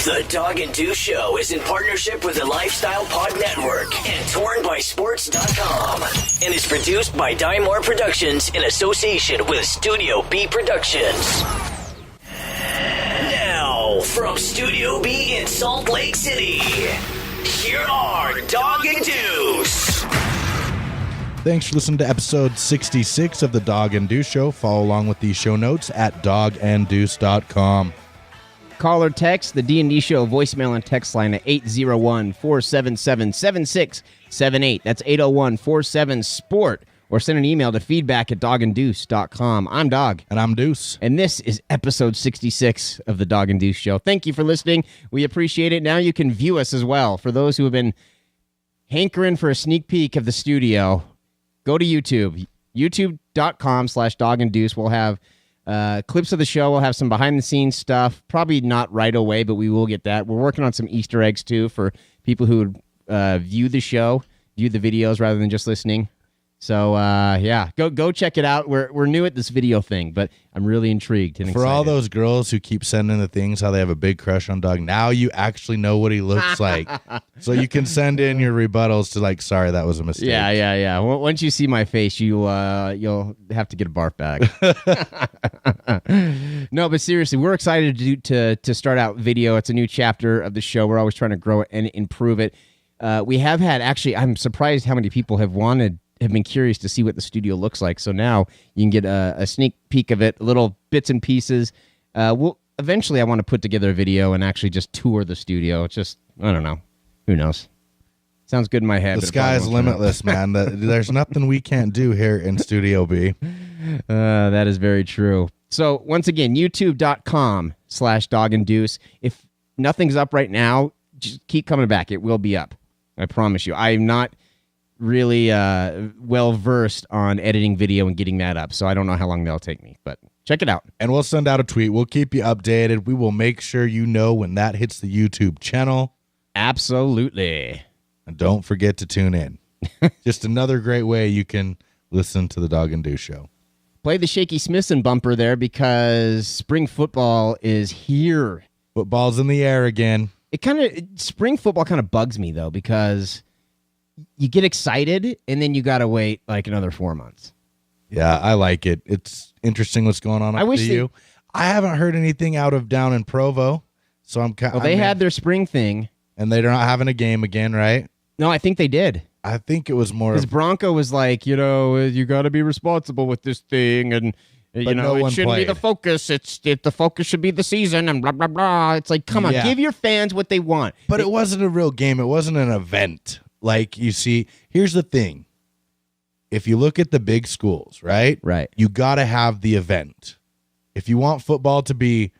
The Dog and Deuce Show is in partnership with the Lifestyle Pod Network and tornbysports.com and is produced by Dymore Productions in association with Studio B Productions. Now, from Studio B in Salt Lake City, here are Dog and Deuce. Thanks for listening to episode 66 of the Dog and Deuce Show. Follow along with these show notes at doganddeuce.com. Call or text the D&D Show voicemail and text line at 801-477-7678. That's 801-47-SPORT. Or send an email to feedback at doganddeuce.com. I'm Dog. And I'm Deuce. And this is episode 66 of the Dog and Deuce Show. Thank you for listening. We appreciate it. Now you can view us as well. For those who have been hankering for a sneak peek of the studio, go to YouTube. YouTube.com/doganddeuce. We'll have clips of the show. We'll have some behind-the-scenes stuff. Probably not right away, but we will get that. We're working on some Easter eggs, too, for people who would view the show, view the videos rather than just listening. So, yeah, go check it out. We're new at this video thing, but I'm really intrigued and excited. For all those girls who keep sending the things how they have a big crush on Doug, now you actually know what he looks like. So you can send in your rebuttals to like, sorry, that was a mistake. Yeah. Once you see my face, you'll have to get a barf bag. No, but seriously, we're excited to start out video. It's a new chapter of the show. We're always trying to grow it and improve it. We have had, actually, I'm surprised how many people have been curious to see what the studio looks like. So now you can get a sneak peek of it, little bits and pieces. Eventually I want to put together a video and actually just tour the studio. It's just, I don't know. Who knows? Sounds good in my head. The sky's limitless, man. There's nothing we can't do here in Studio B. That is very true. So once again, youtube.com/doganddeuce. If nothing's up right now, just keep coming back. It will be up. I promise you. I'm not really well-versed on editing video and getting that up, so I don't know how long that'll take me, but check it out. And we'll send out a tweet. We'll keep you updated. We will make sure you know when that hits the YouTube channel. Absolutely. And don't forget to tune in. Just another great way you can listen to the Dog and Deuce Show. Play the Shaky Smithson bumper there because spring football is here. Football's in the air again. Spring football kind of bugs me, though, because you get excited, and then you got to wait like another 4 months. Yeah, I like it. It's interesting what's going on up to you. I haven't heard anything out of down in Provo, so I'm kind. Well, they had their spring thing, and they're not having a game again, right? No, I think they did. I think it was more because Bronco was like, you got to be responsible with this thing, and it shouldn't be the focus. The focus should be the season, and blah blah blah. It's like, come on, give your fans what they want. But it wasn't a real game. It wasn't an event. Like, you see, here's the thing. If you look at the big schools, right? Right. You got to have the event. If you want football to be,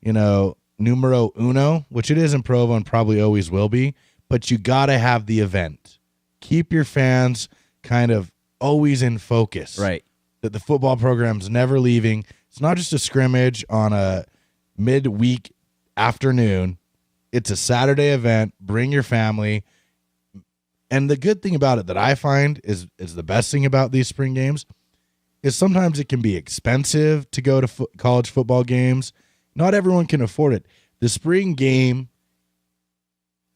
numero uno, which it is in Provo and probably always will be, but you got to have the event. Keep your fans kind of always in focus. Right. That the football program's never leaving. It's not just a scrimmage on a midweek afternoon. It's a Saturday event. Bring your family. And the good thing about it that I find is the best thing about these spring games is sometimes it can be expensive to go to college football games. Not everyone can afford it. The spring game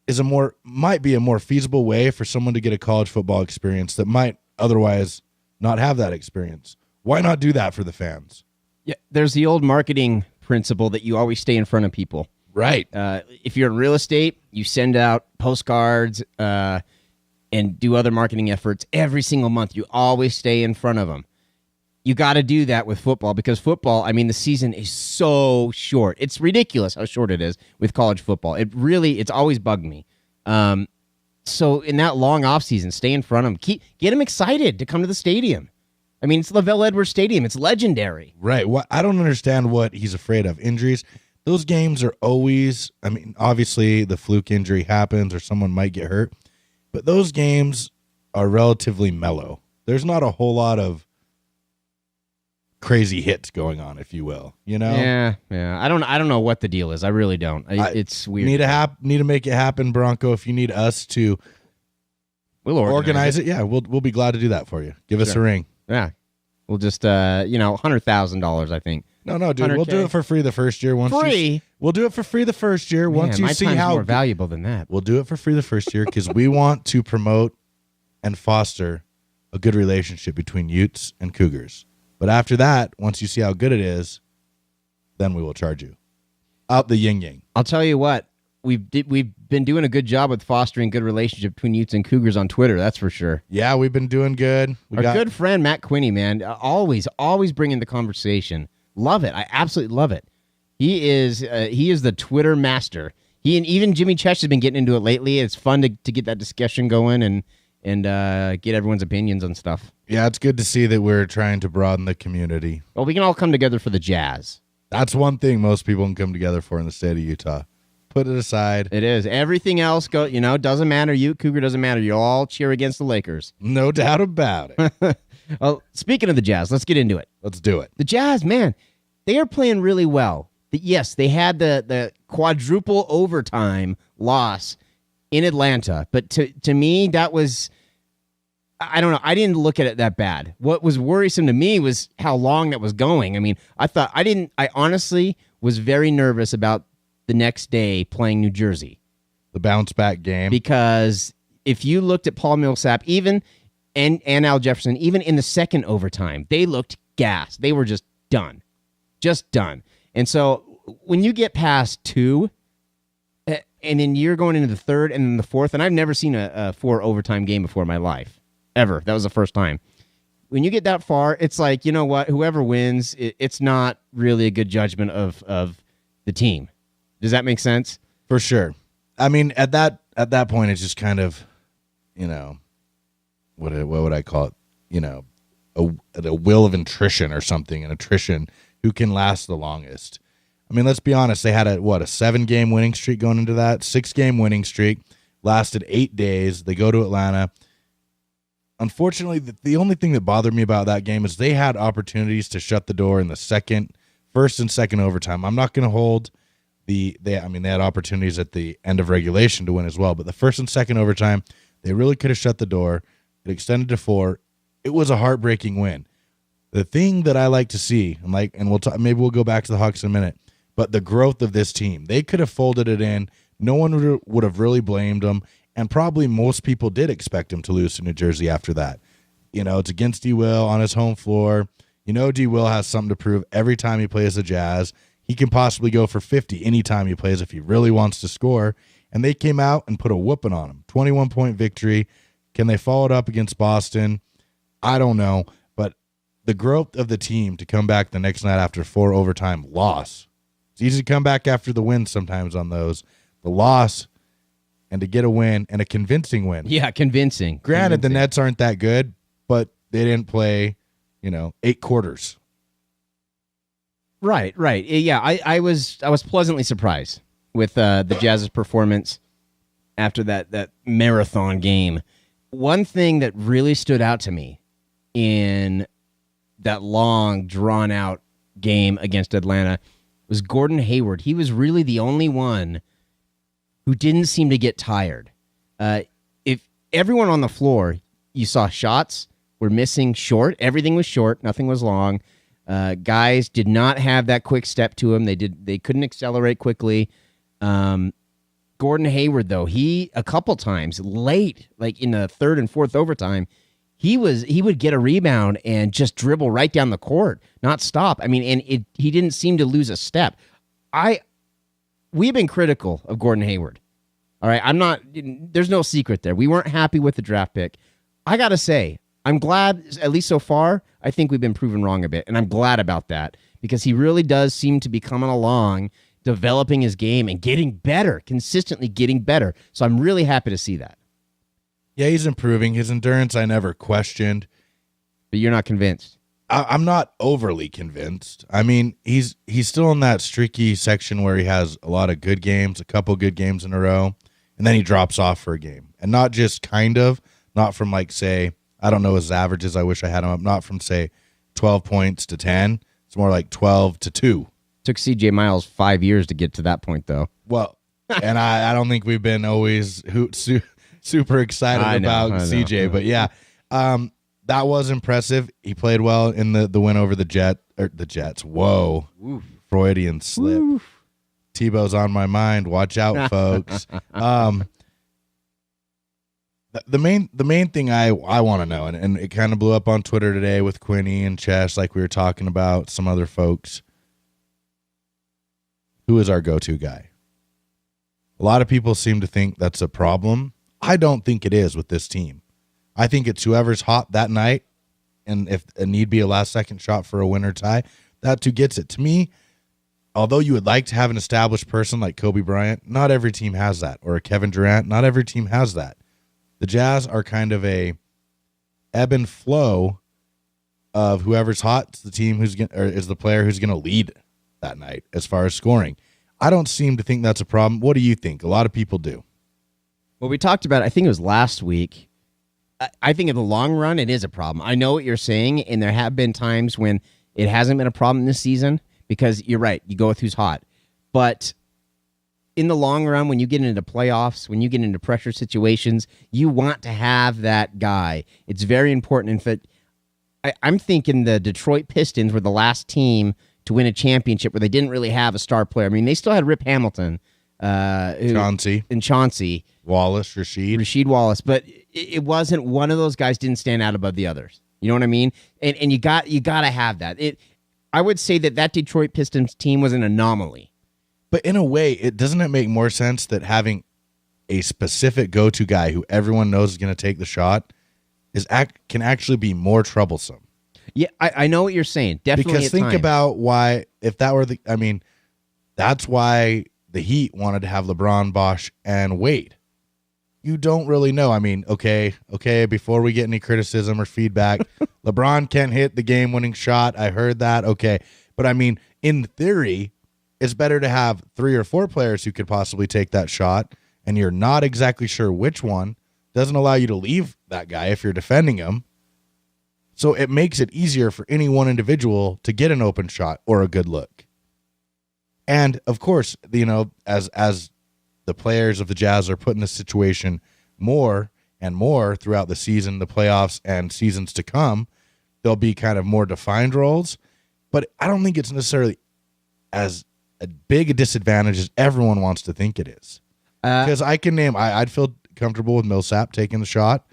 is might be a more feasible way for someone to get a college football experience that might otherwise not have that experience. Why not do that for the fans? Yeah, there's the old marketing principle that you always stay in front of people. Right. If you're in real estate, you send out postcards, and do other marketing efforts every single month. You always stay in front of them. You got to do that with football because football, the season is so short. It's ridiculous how short it is with college football. It's always bugged me. So in that long off season, stay in front of them. Get them excited to come to the stadium. It's LaVell Edwards Stadium. It's legendary. Right. Well, I don't understand what he's afraid of. Injuries. Those games are always, obviously the fluke injury happens or someone might get hurt. But those games are relatively mellow. There's not a whole lot of crazy hits going on, if you will. Yeah. I don't know what the deal is. I really don't. It's weird. Need to make it happen, Bronco. If you need us to, we'll organize it. Yeah, we'll be glad to do that for you. Give us a ring. Yeah, We'll just, $100,000, I think. No, dude. We'll do it for free the first year. We'll do it for free the first year. Once you see how more valuable than that. We'll do it for free the first year because we want to promote and foster a good relationship between Utes and Cougars. But after that, once you see how good it is, then we will charge you. Out the yin-yang. I'll tell you what. We've been doing a good job with fostering good relationship between Utes and Cougars on Twitter. That's for sure. Yeah, we've been doing good. Our good friend Matt Quinney, man, always bringing the conversation. Love it. I absolutely love it. He is the Twitter master. He and even Jimmy Chesh has been getting into it lately. It's fun to get that discussion going and get everyone's opinions on stuff. Yeah, it's good to see that we're trying to broaden the community. Well, we can all come together for the Jazz. That's one thing most people can come together for in the state of Utah. Put it aside. It is. Everything else doesn't matter. Cougar doesn't matter. You all cheer against the Lakers. No doubt about it. Well, speaking of the Jazz, let's get into it. Let's do it. The Jazz, man, they are playing really well. Yes, they had the quadruple overtime loss in Atlanta, but to me, that was, I don't know, I didn't look at it that bad. What was worrisome to me was how long that was going. I mean, I honestly was very nervous about the next day playing New Jersey. The bounce back game. Because if you looked at Paul Millsap, and Al Jefferson, even in the second overtime, they looked gassed. They were just done. And so when you get past 2, and then you're going into the third and then the fourth, and I've never seen a 4 overtime game before in my life, ever. That was the first time. When you get that far, it's like, you know what? Whoever wins, it's not really a good judgment of the team. Does that make sense? For sure. I mean, at that point, it's just kind of, what would I call it? A will of attrition or something. An attrition. Who can last the longest? I mean, let's be honest. They had a 7-game winning streak going into that. 6-game winning streak. Lasted 8 days. They go to Atlanta. Unfortunately, the only thing that bothered me about that game is they had opportunities to shut the door in the first and second overtime. I'm not going to hold they had opportunities at the end of regulation to win as well, but the first and second overtime, they really could have shut the door. It extended to 4. It was a heartbreaking win. The thing that I like to see, and we'll talk, maybe we'll go back to the Hawks in a minute, but the growth of this team. They could have folded it in. No one would have really blamed them, and probably most people did expect him to lose to New Jersey after that. It's against D. Will on his home floor. D. Will has something to prove every time he plays the Jazz. He can possibly go for 50 anytime he plays if he really wants to score. And they came out and put a whooping on him. 21-point victory. Can they follow it up against Boston? I don't know. But the growth of the team to come back the next night after 4 overtime loss. It's easy to come back after the win sometimes on those. The loss and to get a win and a convincing win. Yeah, convincing. Granted, the Nets aren't that good, but they didn't play, 8 quarters. Right. Yeah, I was pleasantly surprised with the Jazz's performance after that marathon game. One thing that really stood out to me in that long, drawn-out game against Atlanta was Gordon Hayward. He was really the only one who didn't seem to get tired. If everyone on the floor, you saw shots were missing short. Everything was short. Nothing was long. Guys did not have that quick step to him. They couldn't accelerate quickly. Gordon Hayward, though, he a couple times late, like in the third and fourth overtime, he would get a rebound and just dribble right down the court, not stop. I mean, and he didn't seem to lose a step. We've been critical of Gordon Hayward. All right, there's no secret there. We weren't happy with the draft pick. I got to say, I'm glad, at least so far, I think we've been proven wrong a bit, and I'm glad about that because he really does seem to be coming along, developing his game and getting better, consistently getting better. So I'm really happy to see that. Yeah, he's improving. His endurance I never questioned. But you're not convinced? I'm not overly convinced. I mean, he's still in that streaky section where he has a lot of good games, a couple good games in a row, and then he drops off for a game. And not just not from say, I don't know his averages. I wish I had him up. Not from, say, 12 points to 10. It's more like 12 to 2. Took C.J. Miles 5 years to get to that point, though. Well, and I don't think we've been always super excited about CJ. But, yeah, that was impressive. He played well in the win over the Jets. Whoa. Oof. Freudian slip. Oof. Tebow's on my mind. Watch out, folks. The main thing I want to know, and it kind of blew up on Twitter today with Quinny and Chess, like we were talking about, some other folks. Who is our go-to guy? A lot of people seem to think that's a problem. I don't think it is with this team. I think it's whoever's hot that night, and if a need be a last-second shot for a win or tie, that's who gets it. To me, although you would like to have an established person like Kobe Bryant, not every team has that, or a Kevin Durant, not every team has that. The Jazz are kind of a ebb and flow of whoever's hot is the team is the player who's going to lead that night as far as scoring. I don't seem to think that's a problem. What do you think? A lot of people do. Well, we talked about, I think it was last week. I think in the long run, it is a problem. I know what you're saying, and there have been times when it hasn't been a problem this season because you're right. You go with who's hot. But in the long run, when you get into playoffs, when you get into pressure situations, you want to have that guy. It's very important. In fact, I'm thinking the Detroit Pistons were the last team to win a championship where they didn't really have a star player. I mean, they still had Rip Hamilton, Chauncey, Wallace, Rasheed Wallace, but it wasn't one of those guys didn't stand out above the others. You know what I mean? And you got to have that. I would say that Detroit Pistons team was an anomaly. But in a way, doesn't it make more sense that having a specific go-to guy who everyone knows is going to take the shot can actually be more troublesome? Yeah, I know what you're saying. Definitely. Because think about why, if that were that's why the Heat wanted to have LeBron, Bosh, and Wade. You don't really know. I mean, okay, before we get any criticism or feedback, LeBron can't hit the game-winning shot. I heard that. Okay. But I mean, in theory, it's better to have 3 or 4 players who could possibly take that shot, and you're not exactly sure which one. Doesn't allow you to leave that guy if you're defending him. So it makes it easier for any one individual to get an open shot or a good look. And, of course, as the players of the Jazz are put in this situation more and more throughout the season, the playoffs, and seasons to come, there'll be kind of more defined roles. But I don't think it's necessarily as a big a disadvantage as everyone wants to think it is. Because I'd feel comfortable with Millsap taking the shot.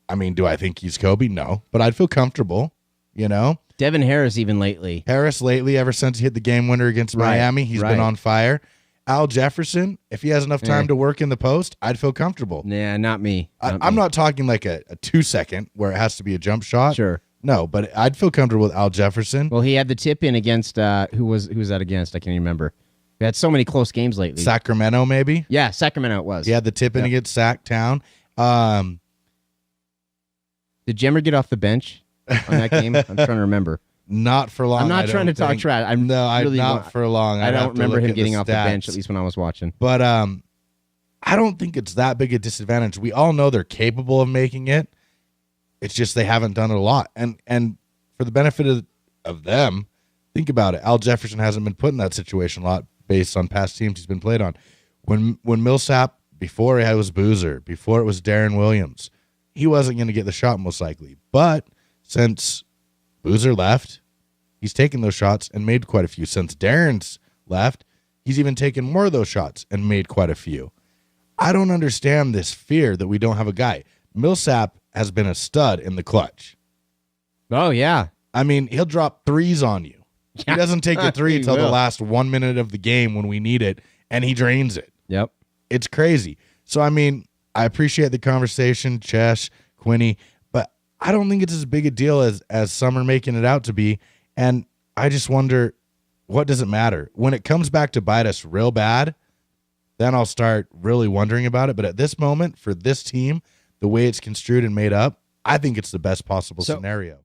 I mean, do I think he's Kobe? No, but I'd feel comfortable, Devin Harris even lately. Ever since he hit the game winner against Miami, he's been on fire. Al Jefferson, if he has enough time to work in the post, I'd feel comfortable. Yeah, not me. I'm not talking like a 2-second where it has to be a jump shot. Sure. No, but I'd feel comfortable with Al Jefferson. Well, he had the tip in against who was that against? I can't even remember. We had so many close games lately. Sacramento, maybe? Yeah, Sacramento it was. He had the tip in against Sac Town. Did Jemmer get off the bench on that game? I'm trying to remember. Not for long. I'm not trying to talk trash. Not for long. I don't remember him getting off the bench, at least when I was watching. But I don't think it's that big a disadvantage. We all know they're capable of making it. It's just they haven't done it a lot. And for the benefit of them, think about it. Al Jefferson hasn't been put in that situation a lot based on past teams he's been played on. When Millsap, before it was Boozer, before it was Darren Williams, he wasn't going to get the shot most likely. But since Boozer left, he's taken those shots and made quite a few. Since Darren's left, he's even taken more of those shots and made quite a few. I don't understand this fear that we don't have a guy. Millsap has been a stud in the clutch. Oh, yeah. I mean, he'll drop threes on you. He doesn't take a three until the last 1 minute of the game when we need it, and he drains it. Yep. It's crazy. So, I mean, I appreciate the conversation, Chesh, Quinny, but I don't think it's as big a deal as some are making it out to be. And I just wonder, what does it matter? When it comes back to bite us real bad, then I'll start really wondering about it. But at this moment, for this team, the way it's construed and made up, I think it's the best possible scenario.